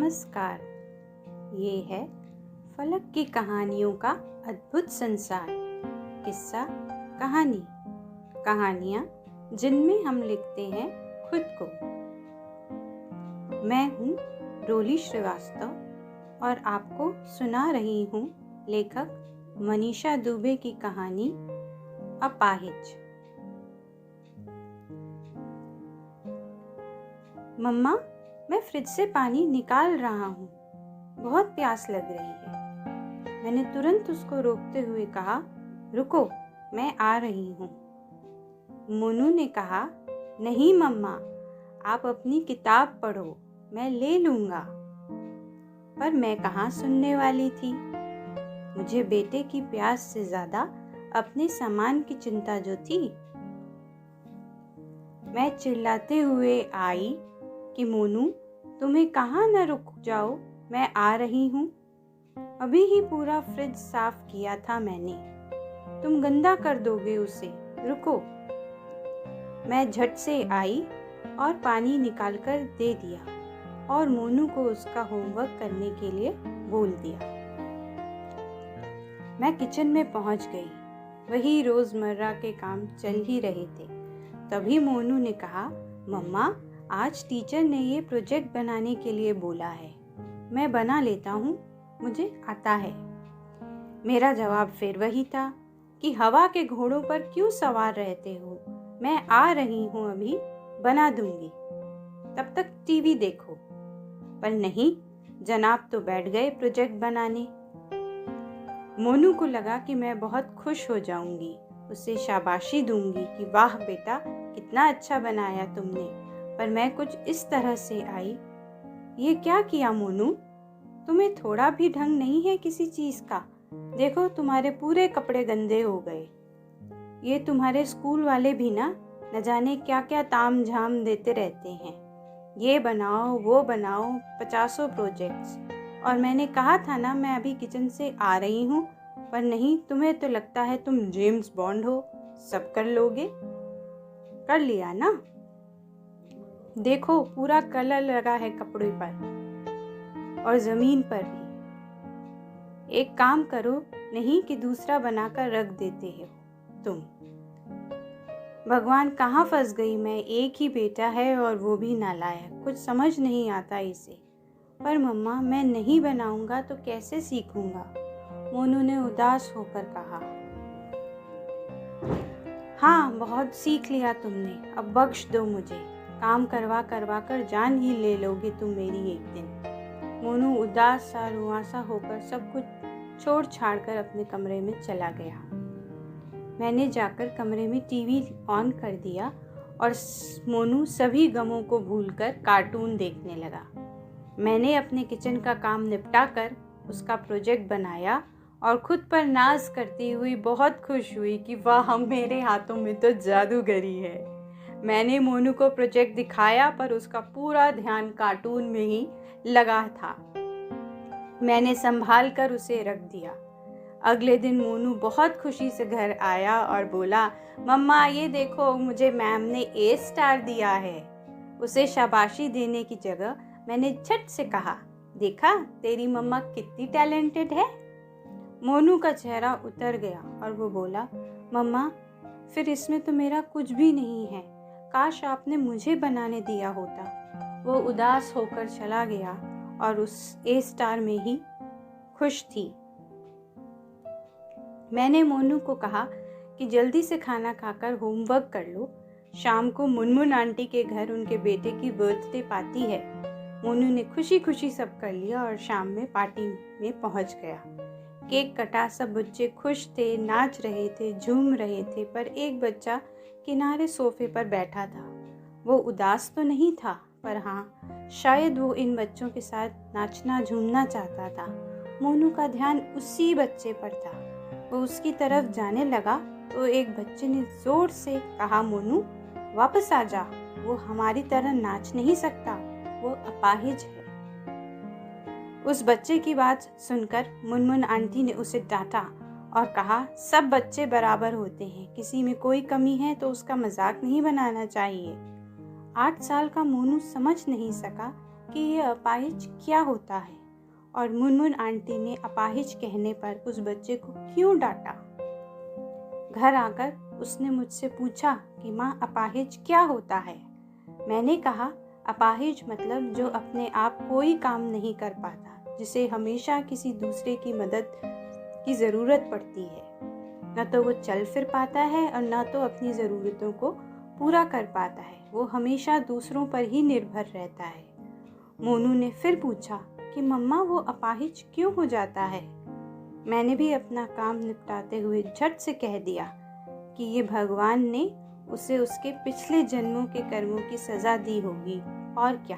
नमस्कार। ये है फलक की कहानियों का अद्भुत संसार। किस्सा कहानी, कहानियाँ जिनमें हम लिखते हैं खुद को। मैं हूँ रोली श्रीवास्तव और आपको सुना रही हूँ लेखक मनीषा दुबे की कहानी अपाहिज। मम्मा, मैं फ्रिज से पानी निकाल रहा हूँ, बहुत प्यास लग रही है। मैंने तुरंत उसको रोकते हुए कहा, रुको, मैं आ रही हूँ। मोनू ने कहा, नहीं मम्मा, आप अपनी किताब पढ़ो, मैं ले लूँगा। पर मैं कहाँ सुनने वाली थी। मुझे बेटे की प्यास से ज़्यादा अपने सामान की चिंता जो थी। मैं चिल्लाते हुए आई कि मोनू, तुम्हें कहाँ न रुक जाओ, मैं आ रही हूँ। अभी ही पूरा फ्रिज साफ किया था मैंने, तुम गंदा कर दोगे उसे, रुको। मैं झट से आई और पानी निकालकर दे दिया और मोनू को उसका होमवर्क करने के लिए बोल दिया। मैं किचन में पहुंच गई। वही रोजमर्रा के काम चल ही रहे थे। तभी मोनू ने कहा, मम्मा, आज टीचर ने ये प्रोजेक्ट बनाने के लिए बोला है, मैं बना लेता हूँ, मुझे आता है। मेरा जवाब फिर वही था कि हवा के घोड़ों पर क्यों सवार रहते हो, मैं आ रही हूँ, अभी बना दूंगी, तब तक टीवी देखो। पर नहीं, जनाब तो बैठ गए प्रोजेक्ट बनाने। मोनू को लगा कि मैं बहुत खुश हो जाऊंगी, उसे शाबाशी दूंगी कि वाह बेटा, कितना अच्छा बनाया तुमने। पर मैं कुछ इस तरह से आई, ये क्या किया मोनू, तुम्हें थोड़ा भी ढंग नहीं है किसी चीज का। देखो, तुम्हारे पूरे कपड़े गंदे हो गए। ये तुम्हारे स्कूल वाले भी न जाने क्या क्या ताम झाम देते रहते हैं, ये बनाओ वो बनाओ, 50 प्रोजेक्ट्स। और मैंने कहा था ना, मैं अभी किचन से आ रही हूँ। पर नहीं, तुम्हें तो लगता है तुम जेम्स बॉन्ड हो, सब कर लोगे। कर लिया ना, देखो पूरा कलर लगा है कपड़े पर और जमीन पर भी। एक काम करो, नहीं कि दूसरा बनाकर रख देते हो तुम। भगवान, कहाँ फंस गई मैं, एक ही बेटा है और वो भी नालायक, कुछ समझ नहीं आता इसे। पर मम्मा, मैं नहीं बनाऊंगा तो कैसे सीखूंगा, मोनू ने उदास होकर कहा। हाँ, बहुत सीख लिया तुमने, अब बख्श दो मुझे, काम करवा कर जान ही ले लोगे तुम मेरी एक दिन। मोनू उदास सा रुआसा होकर सब कुछ छोड़ छाड़ कर अपने कमरे में चला गया। मैंने जाकर कमरे में टीवी ऑन कर दिया और मोनू सभी गमों को भूलकर कार्टून देखने लगा। मैंने अपने किचन का काम निपटा कर उसका प्रोजेक्ट बनाया और खुद पर नाज करती हुई बहुत खुश हुई कि वाह, मेरे हाथों में तो जादूगरी है। मैंने मोनू को प्रोजेक्ट दिखाया पर उसका पूरा ध्यान कार्टून में ही लगा था। मैंने संभाल कर उसे रख दिया। अगले दिन मोनू बहुत खुशी से घर आया और बोला, मम्मा ये देखो, मुझे मैम ने ए स्टार दिया है। उसे शाबाशी देने की जगह मैंने झट से कहा, देखा तेरी मम्मा कितनी टैलेंटेड है। मोनू का चेहरा उतर गया और वो बोला, मम्मा फिर इसमें तो मेरा कुछ भी नहीं है, काश आपने मुझे बनाने दिया होता। वो उदास होकर चला गया और उस ए स्टार में ही खुश थी। मैंने मोनू को कहा कि जल्दी से खाना खाकर होमवर्क कर लो, शाम को मुनमुन आंटी के घर उनके बेटे की बर्थडे पार्टी है। मोनू ने खुशी खुशी सब कर लिया और शाम में पार्टी में पहुंच गया। केक कटा, सब बच्चे खुश थे, नाच रहे थे, झूम रहे थे। पर एक बच्चा किनारे सोफे पर बैठा था। वो उदास तो नहीं था, पर हाँ, शायद वो इन बच्चों के साथ नाचना झूमना चाहता था। मोनू का ध्यान उसी बच्चे पर था। वो उसकी तरफ जाने लगा तो एक बच्चे ने जोर से कहा, मोनू वापस आ जा, वो हमारी तरह नाच नहीं सकता, वो अपाहिज है। उस बच्चे की बात सुनकर मुनमुन आंटी ने उसे डांटा और कहा, सब बच्चे बराबर होते हैं, किसी में कोई कमी है तो उसका मजाक नहीं बनाना चाहिए। 8 साल का मोनू समझ नहीं सका कि ये अपाहिज क्या होता है और मुनमुन आंटी ने अपाहिज कहने पर उस बच्चे को क्यों डांटा। घर आकर उसने मुझसे पूछा कि माँ, अपाहिज क्या होता है। मैंने कहा, अपाहिज मतलब जो अपने आप कोई काम नहीं कर पाता, जिसे हमेशा किसी दूसरे की मदद की ज़रूरत पड़ती है। न तो वो चल फिर पाता है और न तो अपनी ज़रूरतों को पूरा कर पाता है। वो हमेशा दूसरों पर ही निर्भर रहता है। मोनू ने फिर पूछा कि मम्मा, वो अपाहिज क्यों हो जाता है। मैंने भी अपना काम निपटाते हुए झट से कह दिया कि ये भगवान ने उसे उसके पिछले जन्मों के कर्मों की सज़ा दी होगी, और क्या।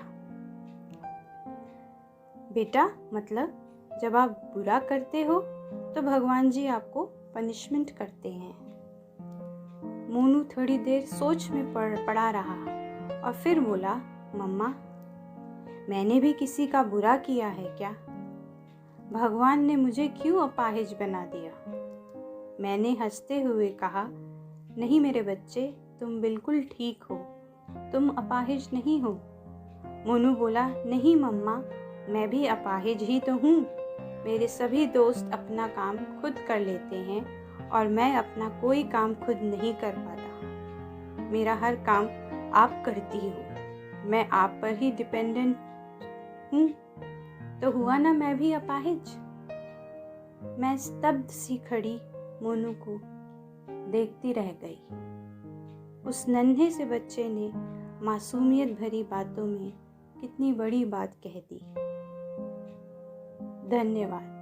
बेटा, मतलब जब आप बुरा करते हो तो भगवान जी आपको पनिशमेंट करते हैं। मोनू थोड़ी देर सोच में पड़ा रहा और फिर बोला, मम्मा, मैंने भी किसी का बुरा किया है क्या? भगवान ने मुझे क्यों अपाहिज बना दिया? मैंने हंसते हुए कहा, नहीं मेरे बच्चे, तुम बिल्कुल ठीक हो, तुम अपाहिज नहीं हो। मोनू बोला, नहीं मम्मा, मैं भी अपाहिज ही तो हूँ। मेरे सभी दोस्त अपना काम खुद कर लेते हैं और मैं अपना कोई काम खुद नहीं कर पाता। मेरा हर काम आप करती हो, मैं आप पर ही डिपेंडेंट हूँ। तो हुआ ना मैं भी अपाहिज। मैं स्तब्ध सी खड़ी मोनू को देखती रह गई। उस नन्हे से बच्चे ने मासूमियत भरी बातों में कितनी बड़ी बात कह दी। धन्यवाद।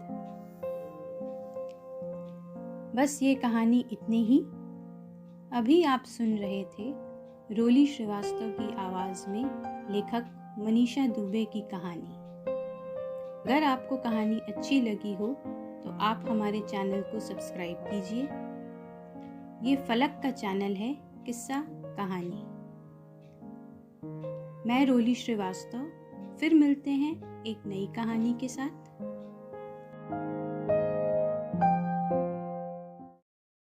बस ये कहानी इतनी ही। अभी आप सुन रहे थे रोली श्रीवास्तव की आवाज़ में लेखक मनीषा दुबे की कहानी। अगर आपको कहानी अच्छी लगी हो तो आप हमारे चैनल को सब्सक्राइब कीजिए। ये फलक का चैनल है, किस्सा कहानी। मैं रोली श्रीवास्तव, फिर मिलते हैं एक नई कहानी के साथ।